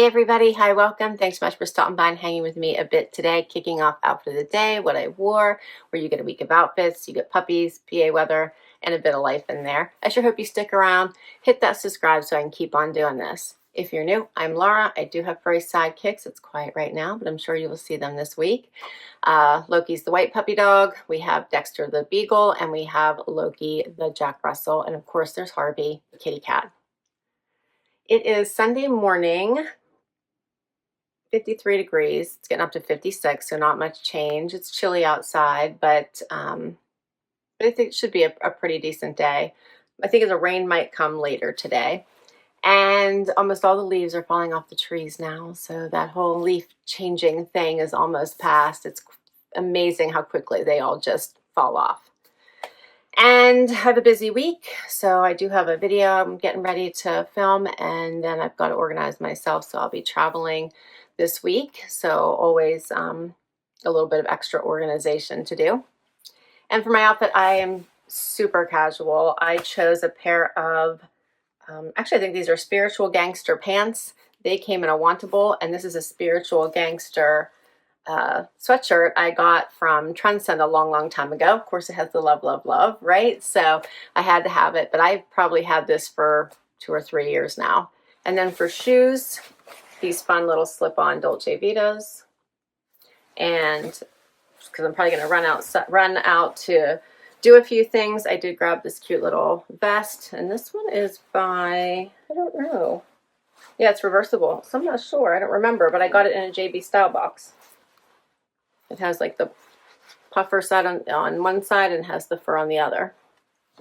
everybody, hi, welcome. Thanks so much for stopping by and hanging with me a bit today. Kicking off outfit of the day, what I wore, where you get a week of outfits, you get puppies, PA weather, and a bit of life in there. I sure hope you stick around. Hit that subscribe so I can keep on doing this. If you're new, I'm Laura. I do have furry sidekicks. It's quiet right now, but I'm sure you will see them this week. Loki's the white puppy dog. We have Dexter the beagle, and we have Loki the Jack Russell, and of course there's Harvey the kitty cat. It is Sunday morning, 53 degrees. It's getting up to 56, so not much change. It's chilly outside, but I think it should be a pretty decent day. I think the rain might come later today. And almost all the leaves are falling off the trees now, so that whole leaf changing thing is almost past. It's amazing how quickly they all just fall off. And I have a busy week, so I do have a video I'm getting ready to film, and then I've got to organize myself, so I'll be traveling this week, so always a little bit of extra organization to do. And for my outfit, I am super casual. I chose a pair of actually, I think these are spiritual gangster pants. They came in a Wantable, and this is a spiritual gangster sweatshirt I got from Trendsend a long time ago. Of course, it has the love, love, love, right? So I had to have it, but I've probably had this for 2 or 3 years now. And then for shoes, these fun little slip-on Dolce Vitas. And because I'm probably going to run out to do a few things, I did grab this cute little vest, and this one is by, I don't know. Yeah, it's reversible, so I'm not sure. I don't remember, but I got it in a JB Stylebox. It has like the puffer side on one side and has the fur on the other.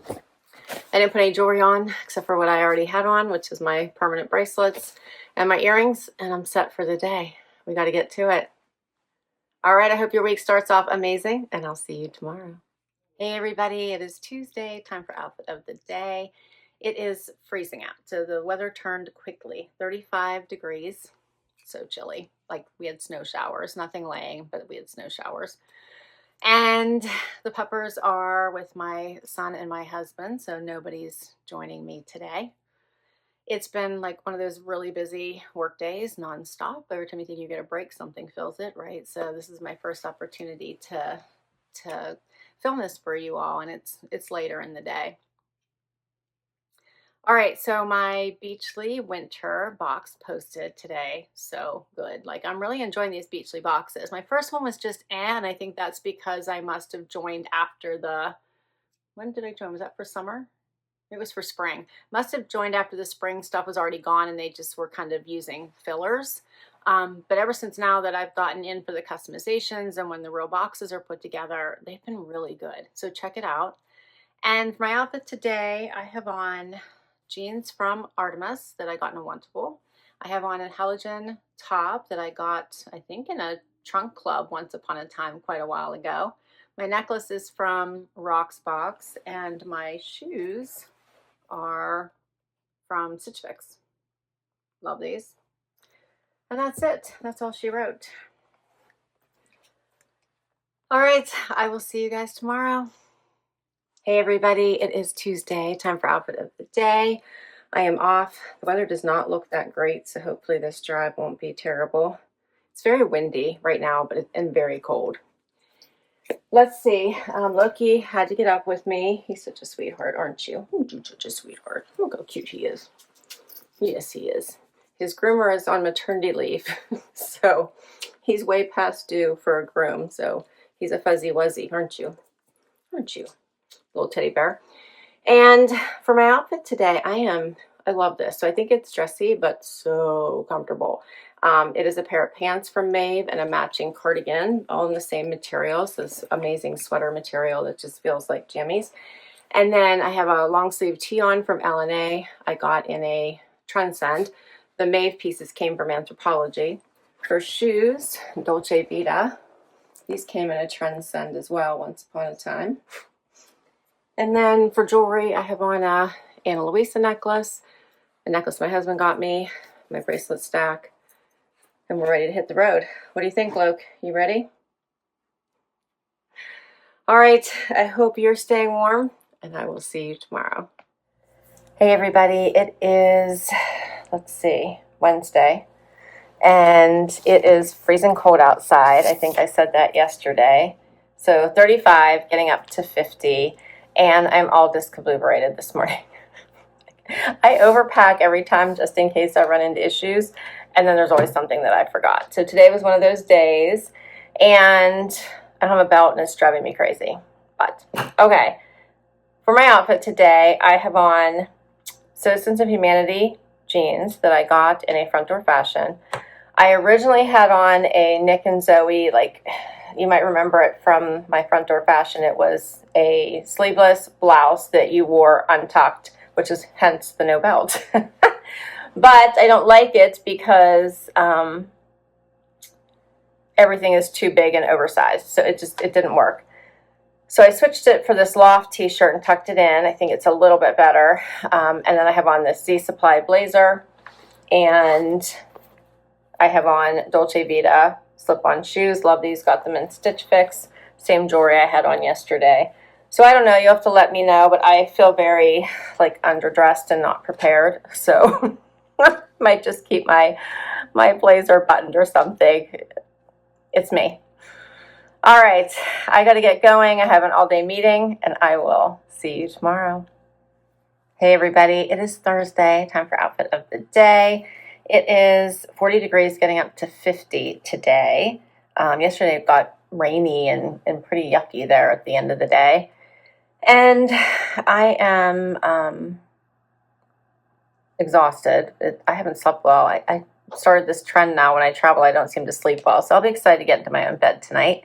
I didn't put any jewelry on except for what I already had on, which is my permanent bracelets and my earrings, and I'm set for the day. We got to get to it. All right, I hope your week starts off amazing, and I'll see you tomorrow. Hey everybody, it is Tuesday, time for outfit of the day. It is freezing out, so the weather turned quickly. 35 degrees, so chilly. Like we had snow showers, nothing laying, but we had snow showers. And the puppers are with my son and my husband, so nobody's joining me today. It's been like one of those really busy work days, nonstop. Every time you think you get a break, something fills it, right? So this is my first opportunity to film this for you all, and it's later in the day. All right, so my Beachly winter box posted today. So good. Like, I'm really enjoying these Beachly boxes. My first one was just and I think that's because I must have joined after the, when did I join? Was that for summer? It was for spring. Must have joined after the spring stuff was already gone and they just were kind of using fillers. But ever since now that I've gotten in for the customizations and when the real boxes are put together, they've been really good. So check it out. And for my outfit today, I have on jeans from Artemis that I got in a Wantable. I have on a Halogen top that I got, I think, in a trunk club once upon a time quite a while ago. My necklace is from Rocksbox, and my shoes are from Stitch Fix. Love these. And that's it. That's all she wrote. All right, I will see you guys tomorrow. Hey everybody, it is Tuesday, time for outfit of the day. I am off. The weather does not look that great, so hopefully this drive won't be terrible. It's very windy right now, and very cold. Let's see. Loki had to get up with me. He's such a sweetheart, aren't you? You're such a sweetheart. Look how cute he is. Yes, he is. His groomer is on maternity leave, so he's way past due for a groom. So he's a fuzzy wuzzy, aren't you? Aren't you? Little teddy bear. And for my outfit today, I love this. So I think it's dressy, but so comfortable. It is a pair of pants from Maeve and a matching cardigan, all in the same material. So this amazing sweater material that just feels like jammies. And then I have a long sleeve tee on from LNA. I got in a Trendsend. The Maeve pieces came from Anthropology. For shoes, Dolce Vita. These came in a Trendsend as well once upon a time. And then for jewelry, I have on a Ana Luisa necklace, a necklace my husband got me, my bracelet stack, and we're ready to hit the road. What do you think, Loke? You ready? All right, I hope you're staying warm, and I will see you tomorrow. Hey everybody, it is, let's see, Wednesday. and it is freezing cold outside. I think I said that yesterday. So 35, getting up to 50, and I'm all discombobulated this morning. I overpack every time just in case I run into issues, and then there's always something that I forgot. So today was one of those days, and I don't have a belt, and it's driving me crazy. But, okay. For my outfit today, I have on Citizens of Humanity jeans that I got in a front door fashion. I originally had on a Nick and Zoe, like, you might remember it from my front door fashion. It was a sleeveless blouse that you wore untucked, which is hence the no belt. But I don't like it because everything is too big and oversized. So it didn't work. So I switched it for this loft t-shirt and tucked it in. I think it's a little bit better. And then I have on this Z Supply blazer, and I have on Dolce Vita slip-on shoes. Love these. Got them in Stitch Fix. Same jewelry I had on yesterday. So I don't know. You have to let me know. But I feel very like underdressed and not prepared. So might just keep my blazer buttoned or something. It's me. All right. I got to get going. I have an all-day meeting, and I will see you tomorrow. Hey, everybody. It is Thursday. Time for outfit of the day. It is 40 degrees, getting up to 50 today. Yesterday it got rainy and pretty yucky there at the end of the day. And I am exhausted. I haven't slept well. I started this trend now. When I travel, I don't seem to sleep well. So I'll be excited to get into my own bed tonight.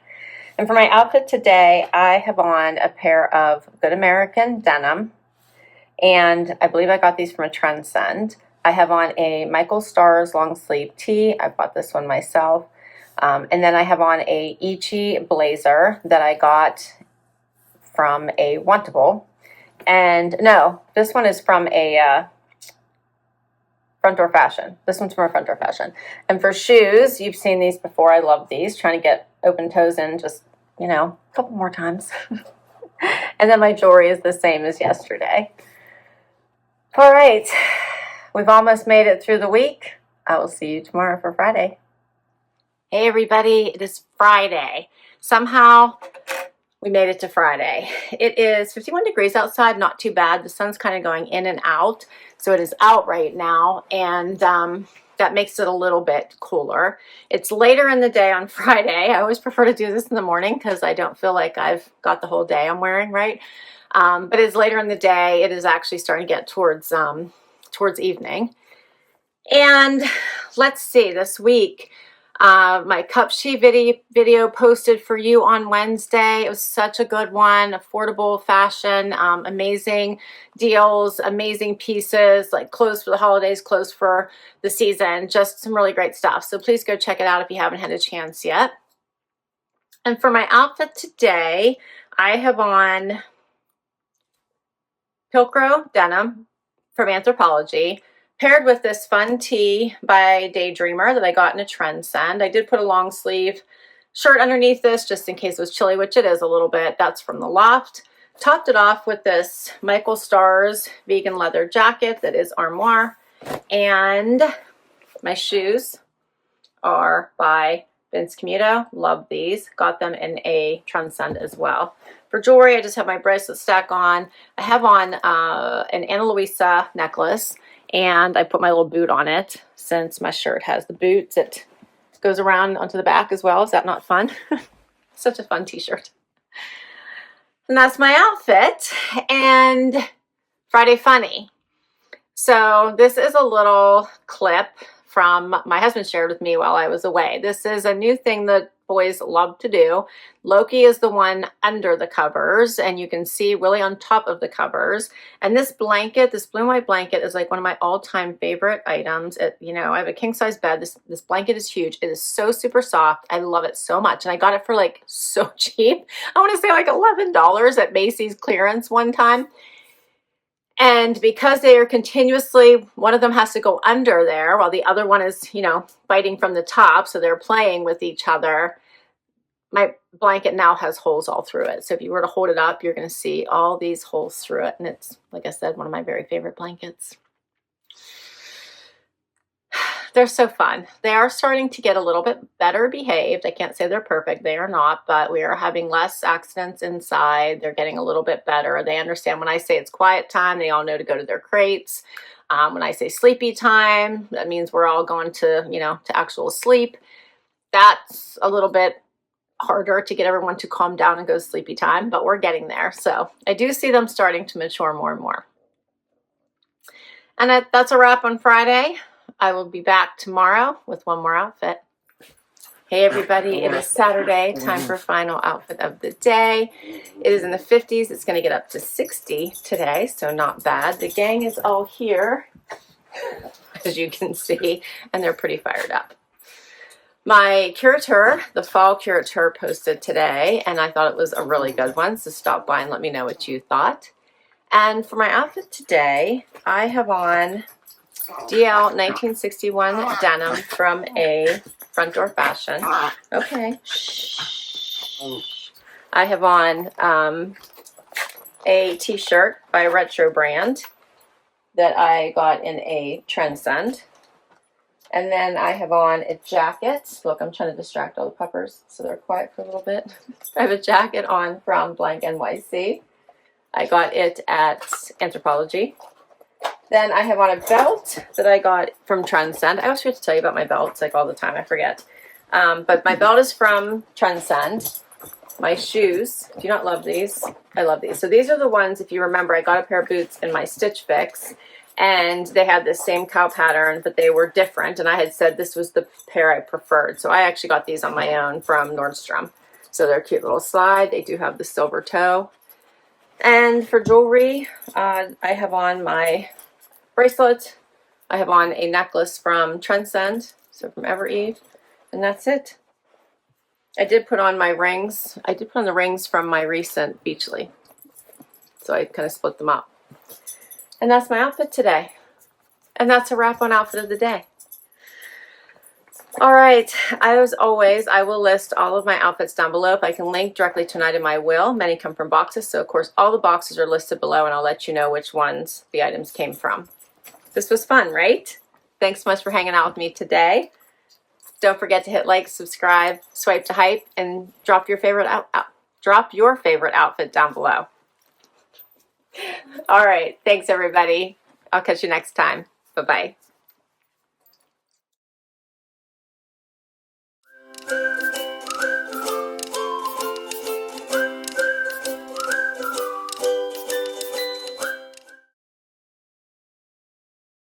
And for my outfit today, I have on a pair of Good American denim. And I believe I got these from a Trendsend. I have on a Michael Stars long sleeve tee. I bought this one myself. And then I have on a Ichi blazer that I got from a Wantable. And no, this one is from a front door fashion. This one's from a front door fashion. And for shoes, you've seen these before. I love these. Trying to get open toes in just, a couple more times. And then my jewelry is the same as yesterday. All right. We've almost made it through the week. I will see you tomorrow for Friday. Hey, everybody. It is Friday. Somehow we made it to Friday. It is 51 degrees outside. Not too bad. The sun's kind of going in and out. So it is out right now. And that makes it a little bit cooler. It's later in the day on Friday. I always prefer to do this in the morning because I don't feel like I've got the whole day I'm wearing, right? But it's later in the day. It is actually starting to get towards evening. And let's see, this week, my cup sheet video posted for you on Wednesday. It was such a good one. Affordable fashion, amazing deals, amazing pieces, like clothes for the holidays, clothes for the season, just some really great stuff. So please go check it out if you haven't had a chance yet. And for my outfit today, I have on Pilcrow denim from Anthropology, paired with this fun tee by Daydreamer that I got in a Trendsend. I did put a long sleeve shirt underneath this just in case it was chilly, which it is a little bit. That's from the Loft. Topped it off with this Michael Stars vegan leather jacket that is Armoire. And my shoes are by Camuto. Love these. Got them in a Trendsend as well. For jewelry, I just have my bracelet stack on. I have on an Ana Luisa necklace, and I put my little boot on it since my shirt has the boots. It goes around onto the back as well. Is that not fun? Such a fun t-shirt. And that's my outfit. And Friday Funny. So this is a little clip from my husband shared with me while I was away. This is a new thing that boys love to do. Loki is the one under the covers, and you can see Willie on top of the covers. And this blanket, this blue and white blanket, is like one of my all-time favorite items. I have a king-size bed. This blanket is huge. It is so super soft. I love it so much. And I got it for like so cheap. I want to say like $11 at Macy's clearance one time. And because they are continuously, one of them has to go under there while the other one is, biting from the top. So they're playing with each other. My blanket now has holes all through it. So if you were to hold it up, you're going to see all these holes through it. And it's, like I said, one of my very favorite blankets. They're so fun. They are starting to get a little bit better behaved. I can't say they're perfect. They are not, but we are having less accidents inside. They're getting a little bit better. They understand when I say it's quiet time, they all know to go to their crates. When I say sleepy time, that means we're all going to, you know, to actual sleep. That's a little bit harder to get everyone to calm down and go sleepy time, but we're getting there. So I do see them starting to mature more and more. And that's a wrap on Friday. I will be back tomorrow with one more outfit. Hey everybody, it is Saturday, time for final outfit of the day. It is in the 50s. It's going to get up to 60 today, so not bad. The gang is all here, as you can see, and they're pretty fired up. My curateur, the fall curateur, posted today, and I thought it was a really good one, so stop by and let me know what you thought. And for my outfit today, I have on DL 1961 denim from a Front Door Fashion. Okay. I have on a t-shirt by Retrobrand that I got in a Trendsend. And then I have on a jacket. Look, I'm trying to distract all the puppers so they're quiet for a little bit. I have a jacket on from BlankNYC. I got it at Anthropologie. Then I have on a belt that I got from Trendsend. I always forget to tell you about my belts, like all the time. I forget. But my belt is from Trendsend. My shoes, do you not love these? I love these. So these are the ones, if you remember, I got a pair of boots in my Stitch Fix. And they had the same cow pattern, but they were different. And I had said this was the pair I preferred. So I actually got these on my own from Nordstrom. So they're a cute little slide. They do have the silver toe. And for jewelry, I have on my bracelet. I have on a necklace from Trendsend, so from Ever Eve, and that's it. I did put on my rings. I did put on the rings from my recent Beachly, so I kind of split them up. And that's my outfit today. And that's a wrap on outfit of the day. All right, as always, I will list all of my outfits down below. If I can link directly to an item, I will. Many come from boxes, so of course all the boxes are listed below, and I'll let you know which ones the items came from. This was fun, right? Thanks so much for hanging out with me today. Don't forget to hit like, subscribe, swipe to hype, and drop your favorite outfit down below. All right, thanks everybody. I'll catch you next time. Bye-bye.